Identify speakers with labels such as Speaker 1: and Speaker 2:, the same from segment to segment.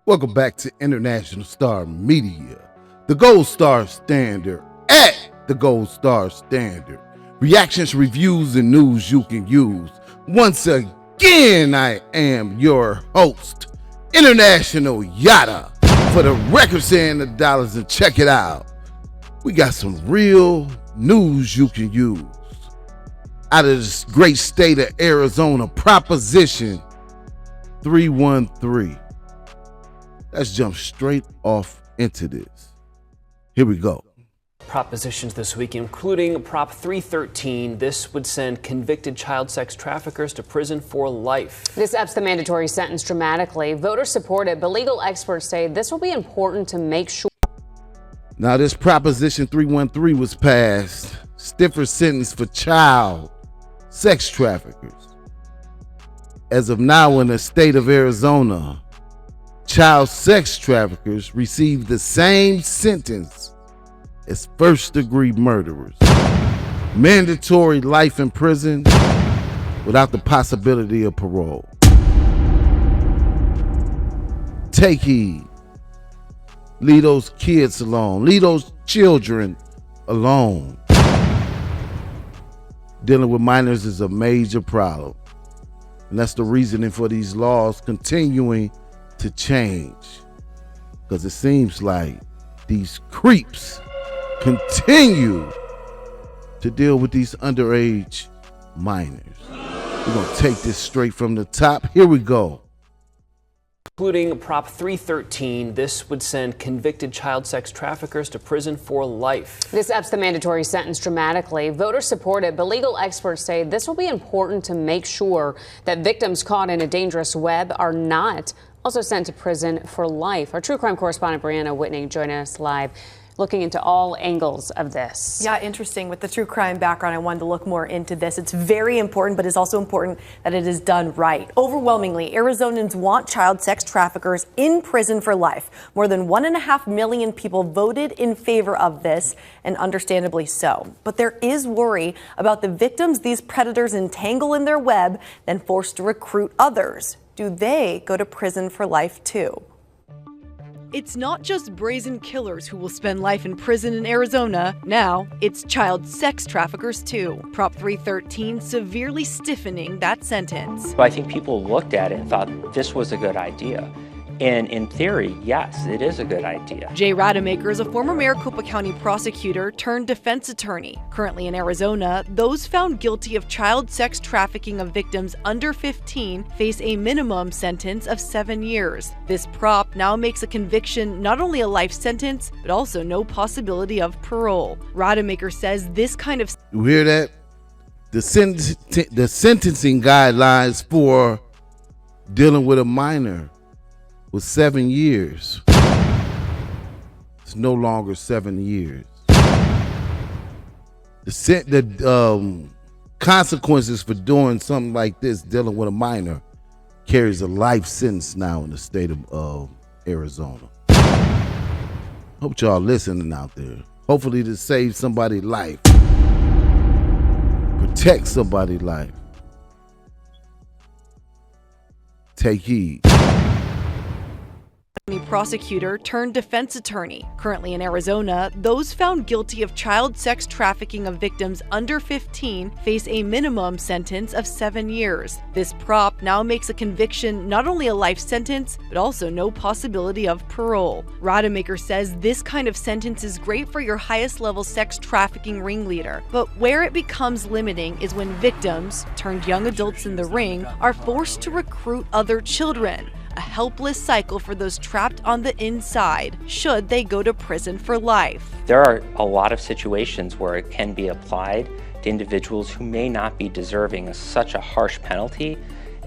Speaker 1: Welcome back to International Star Media, the Gold Star Standard at the Gold Star Standard. Reactions, reviews, and news you can use. Once again, I am your host, International Yada, for the record saying the dollars, and check it out. We got some real news you can use. Out of this great state of Arizona, Proposition 313. Let's jump straight off into this. Here we go.
Speaker 2: Propositions this week, including Prop 313. This would send convicted child sex traffickers to prison for life.
Speaker 3: This ups the mandatory sentence dramatically. Voters support it, but legal experts say this will be important to make sure.
Speaker 1: Now, this Proposition 313 was passed. Stiffer sentence for child sex traffickers. As of now, in the state of Arizona, child sex traffickers receive the same sentence as first-degree murderers. Mandatory life in prison without the possibility of parole. Take heed. Leave those kids alone. Leave those children alone. Dealing with minors is a major problem. And that's the reasoning for these laws continuing to change. Because it seems like these creeps continue to deal with these underage minors. We're going to take this straight from the top. Here we go.
Speaker 2: Including Prop 313. This would send convicted child sex traffickers to prison for life.
Speaker 3: This ups the mandatory sentence dramatically. Voters support it, but legal experts say this will be important to make sure that victims caught in a dangerous web are not also sent to prison for life. Our true crime correspondent Brianna Whitney joining us live, looking into all angles of this.
Speaker 4: Yeah, interesting. With the true crime background, I wanted to look more into this. It's very important, but it's also important that it is done right. Overwhelmingly, Arizonans want child sex traffickers in prison for life. More than 1.5 million people voted in favor of this, and understandably so. But there is worry about the victims these predators entangle in their web, then forced to recruit others. Do they go to prison for life too?
Speaker 5: It's not just brazen killers who will spend life in prison in Arizona. Now, it's child sex traffickers too. Prop 313 severely stiffening that sentence.
Speaker 6: So I think people looked at it and thought this was a good idea. And in theory, yes, it is a good idea.
Speaker 5: Jay Rademacher is a former Maricopa County prosecutor turned defense attorney. Currently in Arizona, those found guilty of child sex trafficking of victims under 15 face a minimum sentence of 7 years. This prop now makes a conviction not only a life sentence, but also no possibility of parole. Rademacher says this kind of...
Speaker 1: You hear that? The sentencing guidelines for dealing with a minor was 7 years. It's no longer 7 years. The consequences for doing something like this, dealing with a minor, carries a life sentence now in the state of Arizona. Hope y'all listening out there. Hopefully to save somebody's life. Protect somebody's life. Take heed.
Speaker 5: Prosecutor turned defense attorney. Currently in Arizona, those found guilty of child sex trafficking of victims under 15 face a minimum sentence of 7 years. This prop now makes a conviction not only a life sentence, but also no possibility of parole. Rademacher says this kind of sentence is great for your highest level sex trafficking ringleader, but where it becomes limiting is when victims, turned young adults in the ring, are forced to recruit other children. A helpless cycle for those trapped on the inside, should they go to prison for life.
Speaker 6: There are a lot of situations where it can be applied to individuals who may not be deserving of such a harsh penalty,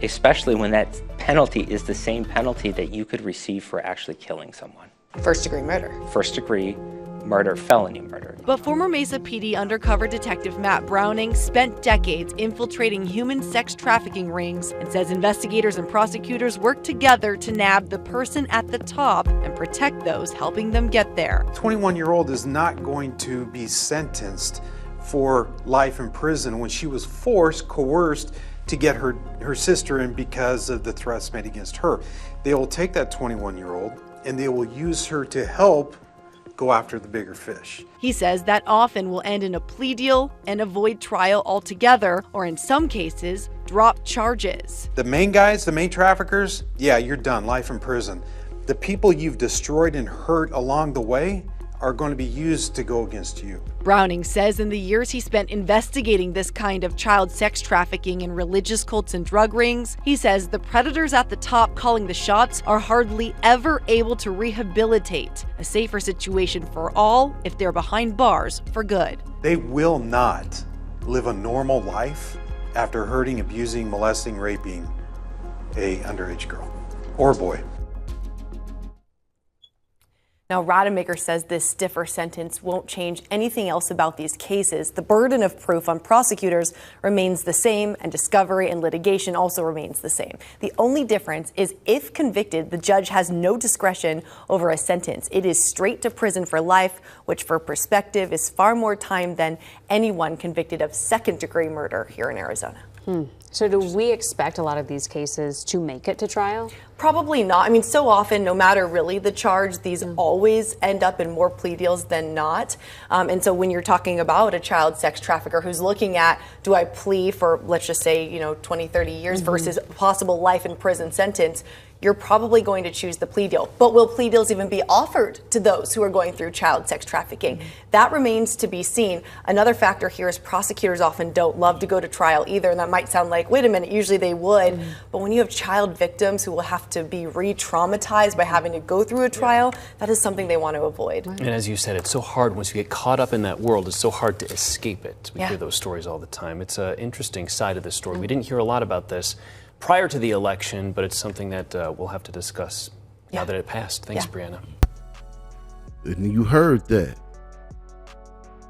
Speaker 6: especially when that penalty is the same penalty that you could receive for actually killing someone.
Speaker 3: First-degree murder.
Speaker 6: First-degree murder, felony murder.
Speaker 5: But former Mesa PD undercover detective Matt Browning spent decades infiltrating human sex trafficking rings and says investigators and prosecutors work together to nab the person at the top and protect those helping them get there.
Speaker 7: 21-year-old is not going to be sentenced for life in prison when she was forced, coerced to get her sister in because of the threats made against her. They will take that 21-year-old and they will use her to help go after the bigger fish.
Speaker 5: He says that often will end in a plea deal and avoid trial altogether, or in some cases, drop charges.
Speaker 7: The main guys, the main traffickers, yeah, you're done, life in prison. The people you've destroyed and hurt along the way are going to be used to go against you.
Speaker 5: Browning says in the years he spent investigating this kind of child sex trafficking in religious cults and drug rings, he says the predators at the top calling the shots are hardly ever able to rehabilitate a safer situation for all if they're behind bars for good.
Speaker 7: They will not live a normal life after hurting, abusing, molesting, raping a underage girl or boy.
Speaker 4: Now, Rademacher says this stiffer sentence won't change anything else about these cases. The burden of proof on prosecutors remains the same, and discovery and litigation also remains the same. The only difference is if convicted, the judge has no discretion over a sentence. It is straight to prison for life, which for perspective is far more time than anyone convicted of second-degree murder here in Arizona.
Speaker 3: So do we expect a lot of these cases to make it to trial?
Speaker 4: Probably not. I mean, so often, no matter really the charge, these always end up in more plea deals than not. And so when you're talking about a child sex trafficker who's looking at, do I plea for, let's just say, 20, 30 years versus possible life in prison sentence, you're probably going to choose the plea deal. But will plea deals even be offered to those who are going through child sex trafficking? That remains to be seen. Another factor here is prosecutors often don't love to go to trial either. And that might sound like, wait a minute, usually they would. But when you have child victims who will have to be re-traumatized by having to go through a trial, that is something they want to avoid.
Speaker 2: And as you said, it's so hard once you get caught up in that world. It's so hard to escape it. We hear those stories all the time. It's an interesting side of this story. We didn't hear a lot about this prior to the election, but it's something that we'll have to discuss now that it passed. Thanks, Brianna.
Speaker 1: And you heard that.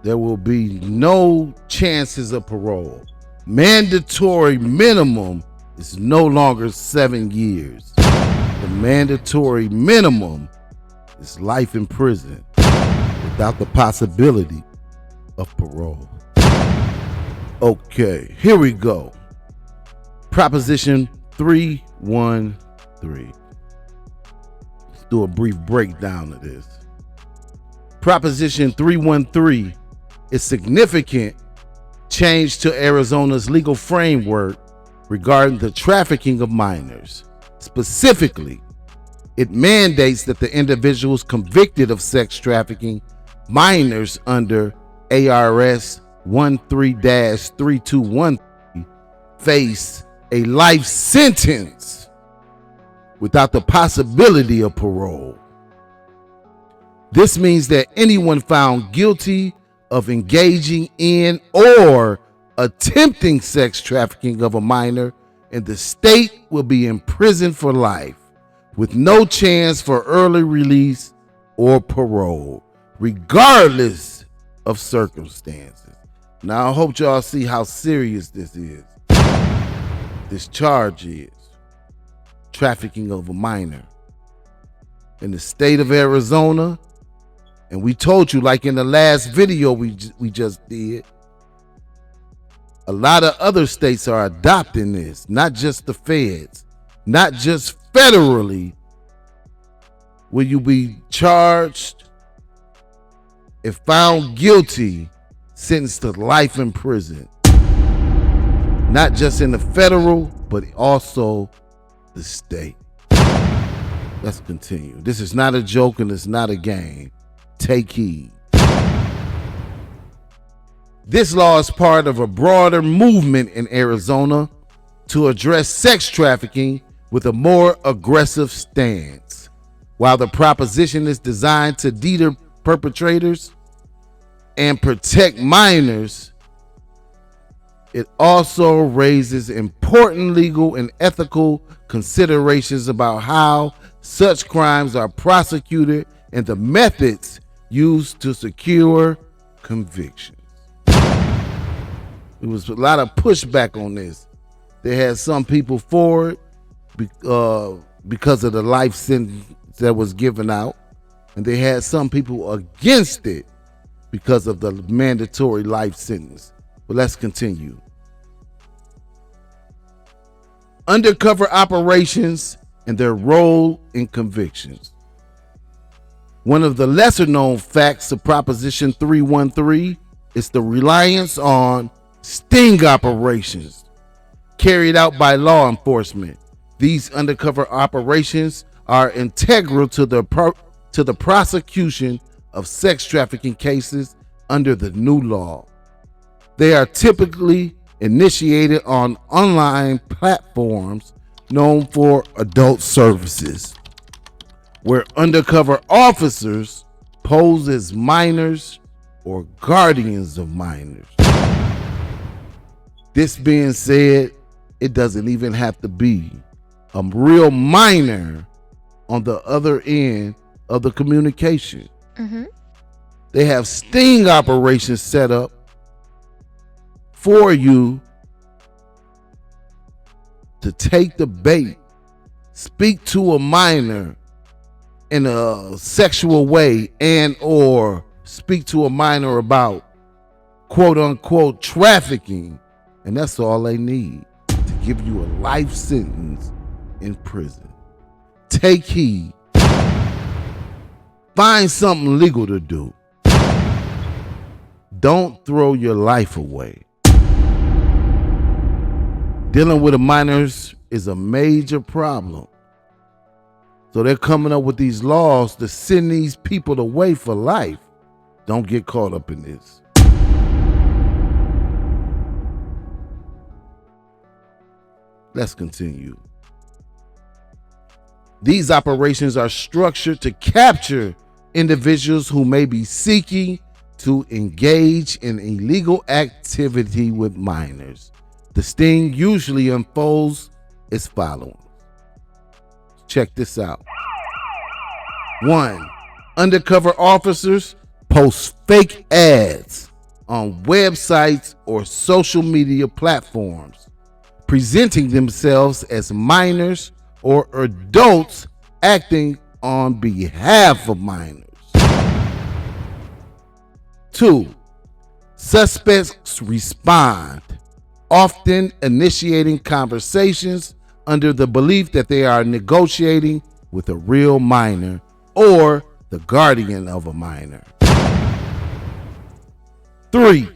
Speaker 1: There will be no chances of parole. Mandatory minimum is no longer 7 years. The mandatory minimum is life in prison without the possibility of parole. Okay, here we go. Proposition 313. Let's do a brief breakdown of this. Proposition 313 is significant change to Arizona's legal framework regarding the trafficking of minors. Specifically, it mandates that the individuals convicted of sex trafficking minors under ARS 13-3213 face a life sentence without the possibility of parole. This means that anyone found guilty of engaging in or attempting sex trafficking of a minor in the state will be imprisoned for life with no chance for early release or parole, regardless of circumstances. Now, I hope y'all see how serious this is. This charge is trafficking of a minor in the state of Arizona. And we told you, like in the last video we just did, a lot of other states are adopting this, not just the feds, not just federally. Will you be charged, if found guilty, sentenced to life in prison? Not just in the federal, but also the state. Let's continue. This is not a joke and it's not a game. Take heed. This law is part of a broader movement in Arizona to address sex trafficking with a more aggressive stance. While the proposition is designed to deter perpetrators and protect minors, it also raises important legal and ethical considerations about how such crimes are prosecuted and the methods used to secure convictions. There was a lot of pushback on this. They had some people for it because of the life sentence that was given out, and they had some people against it because of the mandatory life sentence. But let's continue. undercover operations, and their role in convictions. One of the lesser known facts of Proposition 313 is the reliance on sting operations carried out by law enforcement. These undercover operations are integral to the prosecution of sex trafficking cases under the new law. They are typically initiated on online platforms known for adult services, where undercover officers pose as minors or guardians of minors. This being said, it doesn't even have to be a real minor on the other end of the communication. They have sting operations set up for you to take the bait, speak to a minor in a sexual way, and or speak to a minor about quote unquote trafficking, and that's all they need to give you a life sentence in prison. Take heed. Find something legal to do. Don't throw your life away. Dealing with the minors is a major problem. So they're coming up with these laws to send these people away for life. Don't get caught up in this. Let's continue. These operations are structured to capture individuals who may be seeking to engage in illegal activity with minors. The sting usually unfolds as follows. Check this out. 1. Undercover officers post fake ads on websites or social media platforms, presenting themselves as minors or adults acting on behalf of minors. 2. Suspects respond, often initiating conversations under the belief that they are negotiating with a real minor or the guardian of a minor. 3.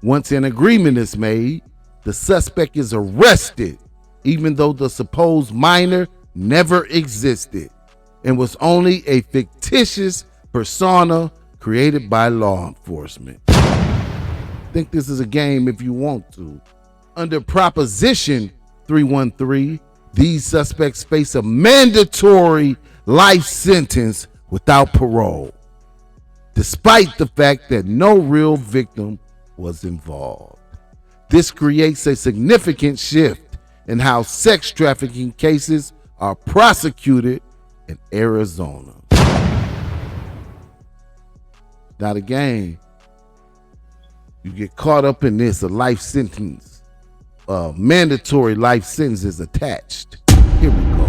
Speaker 1: Once an agreement is made, the suspect is arrested, even though the supposed minor never existed and was only a fictitious persona created by law enforcement. Think this is a game if you want to. Under Proposition 313, these suspects face a mandatory life sentence without parole, despite the fact that no real victim was involved. This creates a significant shift in how sex trafficking cases are prosecuted in Arizona. Not a game. You get caught up in this, a life sentence, mandatory life sentence is attached. Here we go.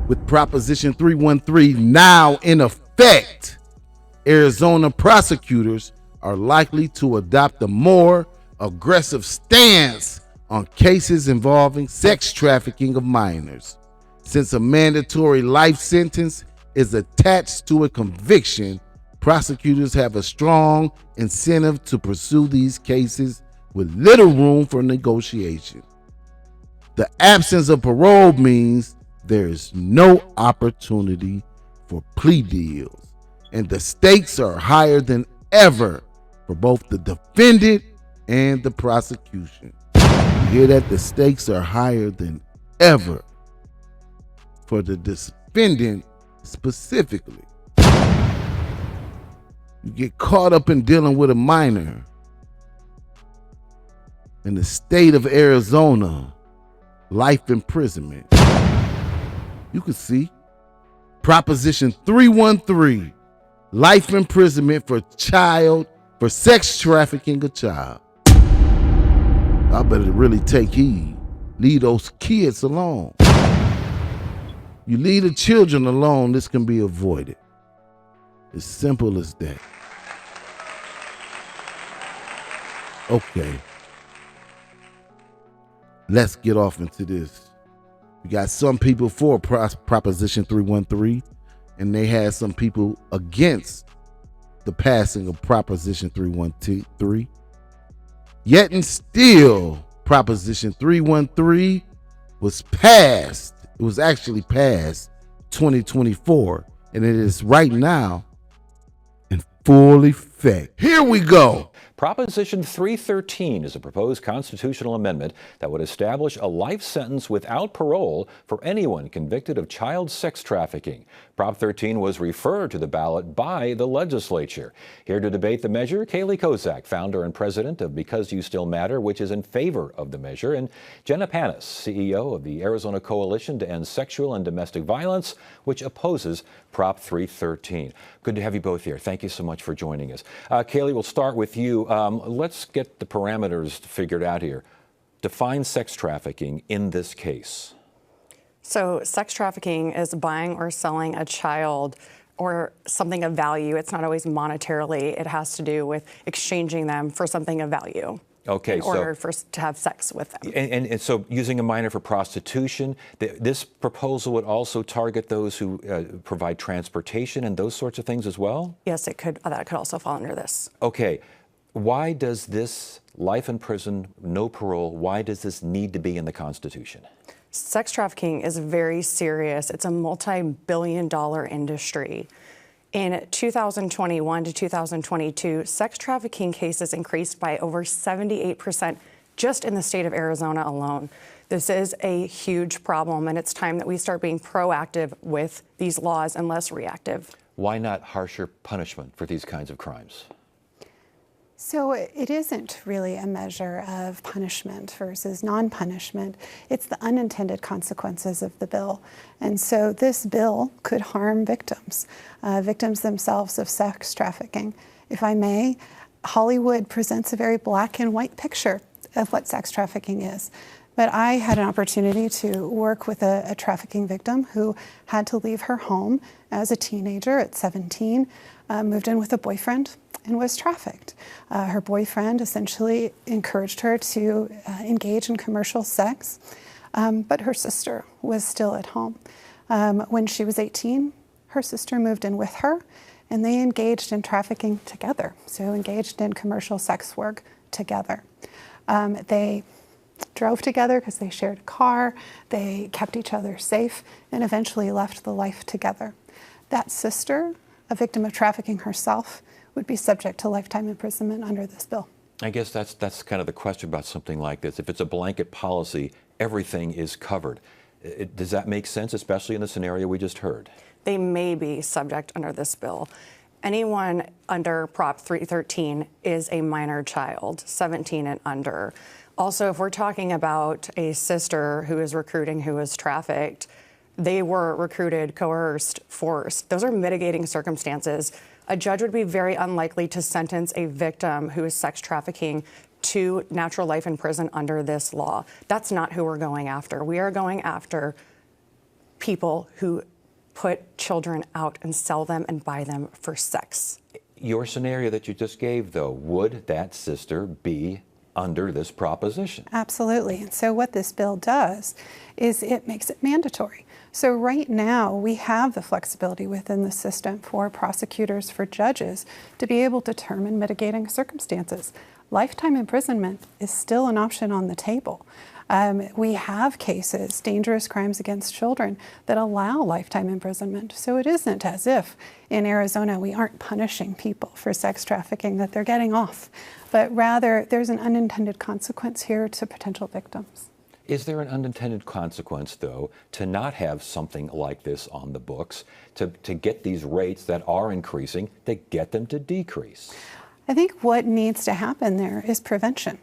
Speaker 1: With Proposition 313 now in effect, Arizona prosecutors are likely to adopt a more aggressive stance on cases involving sex trafficking of minors. Since a mandatory life sentence is attached to a conviction, prosecutors have a strong incentive to pursue these cases with little room for negotiation. The absence of parole means there is no opportunity for plea deals, and the stakes are higher than ever for both the defendant and the prosecution. You hear that? The stakes are higher than ever for the defendant specifically. You get caught up in dealing with a minor in the state of Arizona, life imprisonment. You can see Proposition 313, life imprisonment for sex trafficking a child. I better really take heed. Leave those kids alone. You leave the children alone, this can be avoided. As simple as that. Okay. let's get off into this. We got some people for Proposition 313, and they had some people against the passing of Proposition 313. Yet and still, Proposition 313 was passed. It was actually passed 2024, and it is right now in full effect. Here we go.
Speaker 8: Proposition 313 is a proposed constitutional amendment that would establish a life sentence without parole for anyone convicted of child sex trafficking. Prop 13 was referred to the ballot by the legislature. Here to debate the measure, Kaylee Kozak, founder and president of Because You Still Matter, which is in favor of the measure, and Jenna Panis, CEO of the Arizona Coalition to End Sexual and Domestic Violence, which opposes Prop 313. Good to have you both here. Thank you so much for joining us. Kaylee, we'll start with you. Let's get the parameters figured out here. Define sex trafficking in this case.
Speaker 9: So sex trafficking is buying or selling a child or something of value. It's not always monetarily. It has to do with exchanging them for something of value.
Speaker 8: Okay,
Speaker 9: in order to have sex with them.
Speaker 8: And so using a minor for prostitution, this proposal would also target those who provide transportation and those sorts of things as well?
Speaker 9: Yes, it could. That could also fall under this.
Speaker 8: Okay. Why does this life in prison, no parole, why does this need to be in the Constitution?
Speaker 9: Sex trafficking is very serious. It's a multi-billion-dollar industry. In 2021 to 2022, sex trafficking cases increased by over 78% just in the state of Arizona alone. This is a huge problem, and it's time that we start being proactive with these laws and less reactive.
Speaker 8: Why not harsher punishment for these kinds of crimes?
Speaker 10: So it isn't really a measure of punishment versus non-punishment. It's the unintended consequences of the bill. And so this bill could harm victims, victims themselves of sex trafficking. If I may, Hollywood presents a very black and white picture of what sex trafficking is. But I had an opportunity to work with a trafficking victim who had to leave her home as a teenager at 17, moved in with a boyfriend, and was trafficked. Her boyfriend essentially encouraged her to engage in commercial sex, but her sister was still at home. When she was 18, her sister moved in with her, and they engaged in trafficking together, so engaged in commercial sex work together. They drove together because they shared a car, they kept each other safe, and eventually left the life together. That sister, a victim of trafficking herself, would be subject to lifetime imprisonment under this bill.
Speaker 8: I guess that's kind of the question about something like this. If it's a blanket policy, everything is covered. Does that make sense, especially in the scenario we just heard?
Speaker 9: They may be subject under this bill. Anyone under Prop 313 is a minor child, 17 and under. Also, if we're talking about a sister who is recruiting who is trafficked, they were recruited, coerced, forced. Those are mitigating circumstances. A judge would be very unlikely to sentence a victim who is sex trafficking to natural life in prison under this law. That's not who we're going after. We are going after people who put children out and sell them and buy them for sex.
Speaker 8: Your scenario that you just gave, though, would that sister be under this proposition?
Speaker 10: Absolutely. And so what this bill does is it makes it mandatory. So right now we have the flexibility within the system for prosecutors, for judges to be able to determine mitigating circumstances. Lifetime imprisonment is still an option on the table. We have cases, dangerous crimes against children, that allow lifetime imprisonment. So it isn't as if in Arizona we aren't punishing people for sex trafficking, that they're getting off, but rather there's an unintended consequence here to potential victims.
Speaker 8: Is there an unintended consequence, though, to not have something like this on the books, to get these rates that are increasing, to get them to decrease?
Speaker 10: I think what needs to happen there is prevention.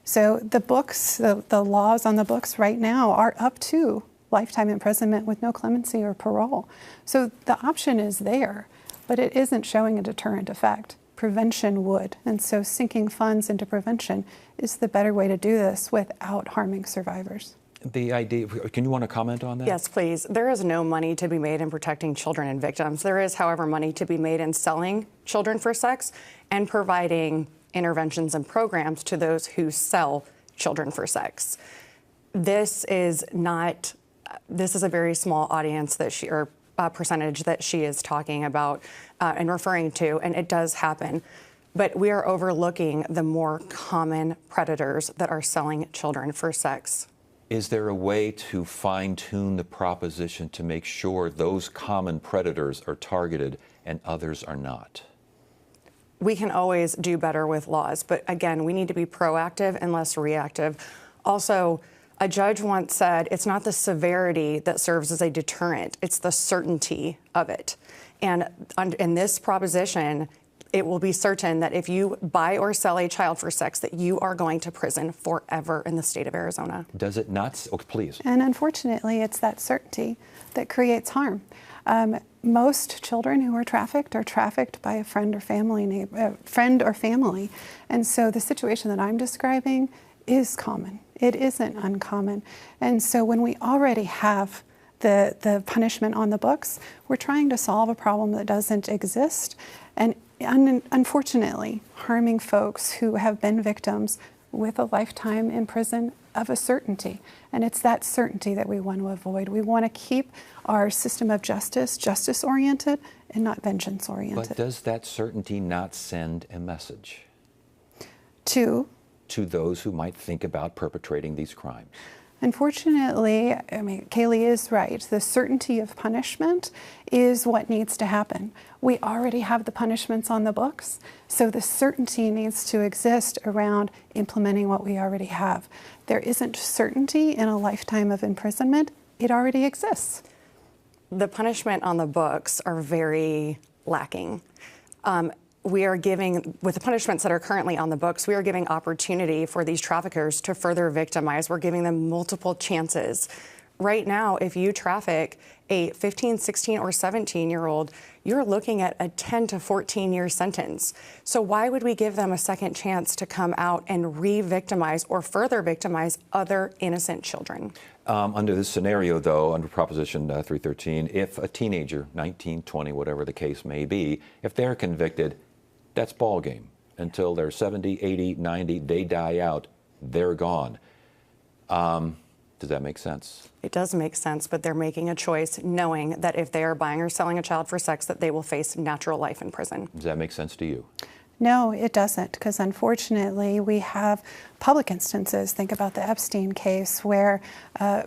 Speaker 10: So the books, the laws on the books right now are up to lifetime imprisonment with no clemency or parole. So the option is there, but it isn't showing a deterrent effect. Prevention would. And so sinking funds into prevention is the better way to do this without harming survivors.
Speaker 8: The idea, can you want to comment on that?
Speaker 9: Yes, please. There is no money to be made in protecting children and victims. There is, however, money to be made in selling children for sex and providing interventions and programs to those who sell children for sex. This is not, this is a very small audience that she, or percentage that she is talking about and referring to, and it does happen. But we are overlooking the more common predators that are selling children for sex.
Speaker 8: Is there a way to fine-tune the proposition to make sure those common predators are targeted and others are not?
Speaker 9: We can always do better with laws, but again, we need to be proactive and less reactive. Also, a judge once said, it's not the severity that serves as a deterrent, it's the certainty of it. And in this proposition, it will be certain that if you buy or sell a child for sex, that you are going to prison forever in the state of Arizona.
Speaker 8: Does it not? Oh, please.
Speaker 10: And unfortunately, it's that certainty that creates harm. Most children who are trafficked by a friend or family, and so the situation that I'm describing is common. It isn't uncommon. And so when we already have the punishment on the books, we're trying to solve a problem that doesn't exist, and unfortunately harming folks who have been victims with a lifetime in prison of a certainty. And it's that certainty that we want to avoid. We want to keep our system of justice oriented and not vengeance oriented.
Speaker 8: But does that certainty not send a message
Speaker 10: to
Speaker 8: those who might think about perpetrating these crimes?
Speaker 10: Unfortunately, I mean, Kaylee is right. The certainty of punishment is what needs to happen. We already have the punishments on the books, so the certainty needs to exist around implementing what we already have. There isn't certainty in a lifetime of imprisonment. It already exists.
Speaker 9: The punishment on the books are very lacking. We are giving, with the punishments that are currently on the books, we are giving opportunity for these traffickers to further victimize. We're giving them multiple chances. Right now, if you traffic a 15, 16, or 17-year-old, you're looking at a 10 to 14-year sentence. So why would we give them a second chance to come out and re-victimize or further victimize other innocent children?
Speaker 8: Under this scenario, though, under Proposition 313, if a teenager, 19, 20, whatever the case may be, if they're convicted, that's ball game. Until they're 70, 80, 90, they die out, they're gone. Does that make sense?
Speaker 9: It does make sense, but they're making a choice knowing that if they are buying or selling a child for sex, that they will face natural life in prison.
Speaker 8: Does that make sense to you?
Speaker 10: No, it doesn't, because unfortunately we have public instances. Think about the Epstein case where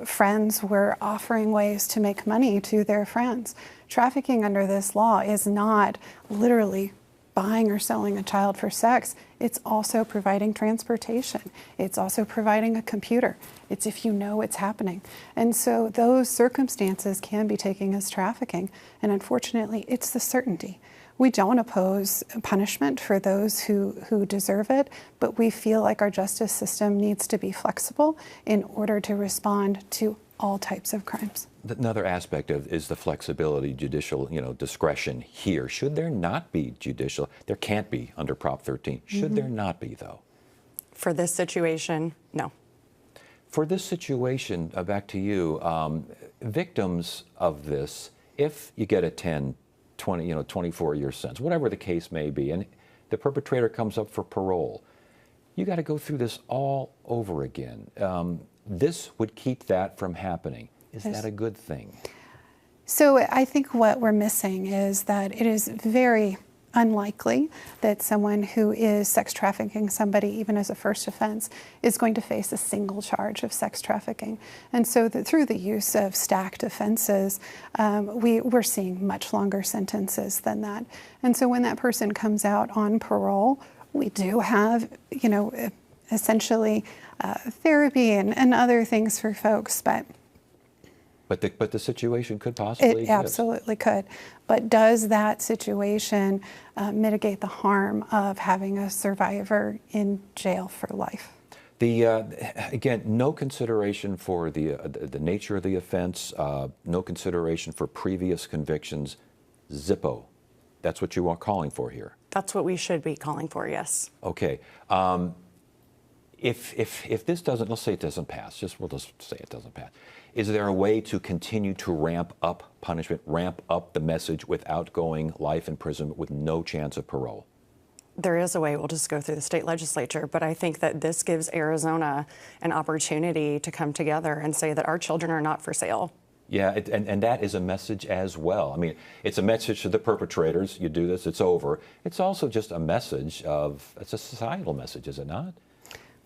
Speaker 10: friends were offering ways to make money to their friends. Trafficking under this law is not literally buying or selling a child for sex. It's also providing transportation. It's also providing a computer. It's if you know it's happening. And so those circumstances can be taken as trafficking. And unfortunately, it's the certainty. We don't oppose punishment for those who deserve it, but we feel like our justice system needs to be flexible in order to respond to all types of crimes.
Speaker 8: Another aspect of is the flexibility, judicial, discretion here. Should there not be judicial? There can't be under Prop 13. Should there not be, though?
Speaker 9: For this situation, no.
Speaker 8: For this situation, back to you, victims of this, if you get a 10, 20, 24-year sentence, whatever the case may be, and the perpetrator comes up for parole, you got to go through this all over again. This would keep that from happening. Is that a good thing?
Speaker 10: So I think what we're missing is that it is very unlikely that someone who is sex trafficking somebody, even as a first offense, is going to face a single charge of sex trafficking. And so through the use of stacked offenses, we're seeing much longer sentences than that. And so when that person comes out on parole, we do have, essentially therapy and other things for folks, but
Speaker 8: the situation could possibly
Speaker 10: exist. It absolutely could. But does that situation mitigate the harm of having a survivor in jail for life?
Speaker 8: Again, no consideration for the nature of the offense, no consideration for previous convictions. Zippo, that's what you are calling for here.
Speaker 9: That's what we should be calling for, yes.
Speaker 8: Okay. If this doesn't, let's say it doesn't pass, we'll just say it doesn't pass. Is there a way to continue to ramp up punishment, ramp up the message without going life in prison with no chance of parole?
Speaker 9: there is a way. We'll just go through the state legislature. But I think that this gives Arizona an opportunity to come together and say that our children are not for sale.
Speaker 8: Yeah, and that is a message as well. I mean, it's a message to the perpetrators. You do this, it's over. It's also just a message it's a societal message, is it not?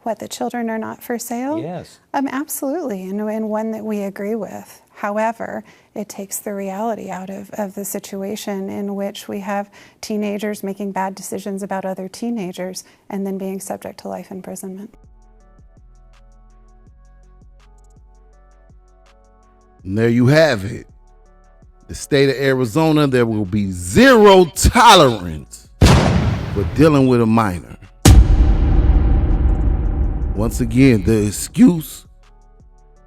Speaker 10: What, the children are not for sale?
Speaker 8: Yes.
Speaker 10: Absolutely, and one that we agree with. However, it takes the reality out of the situation in which we have teenagers making bad decisions about other teenagers and then being subject to life imprisonment.
Speaker 1: And there you have it. The state of Arizona, there will be zero tolerance for dealing with a minor. Once again, the excuse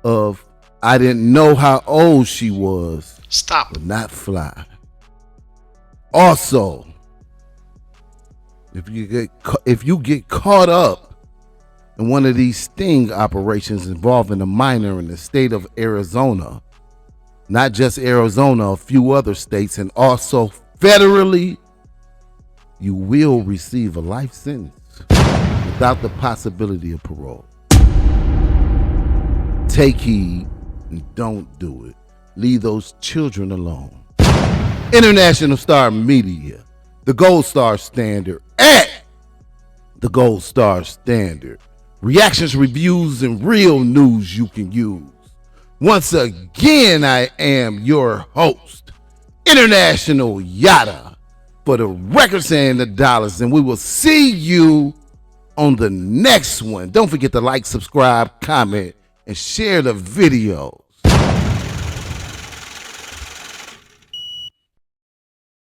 Speaker 1: of I didn't know how old she was would not fly. Also, if you get caught up in one of these sting operations involving a minor in the state of Arizona, not just Arizona, a few other states, and also federally, you will receive a life sentence without the possibility of parole. Take heed and don't do it. Leave those children alone. International Star Media, the Gold Star Standard, at the Gold Star Standard. Reactions, reviews, and real news you can use. Once again, I am your host, International Yada, for the records and the dollars, and we will see you on the next one. Don't forget to like, subscribe, comment, and share the video.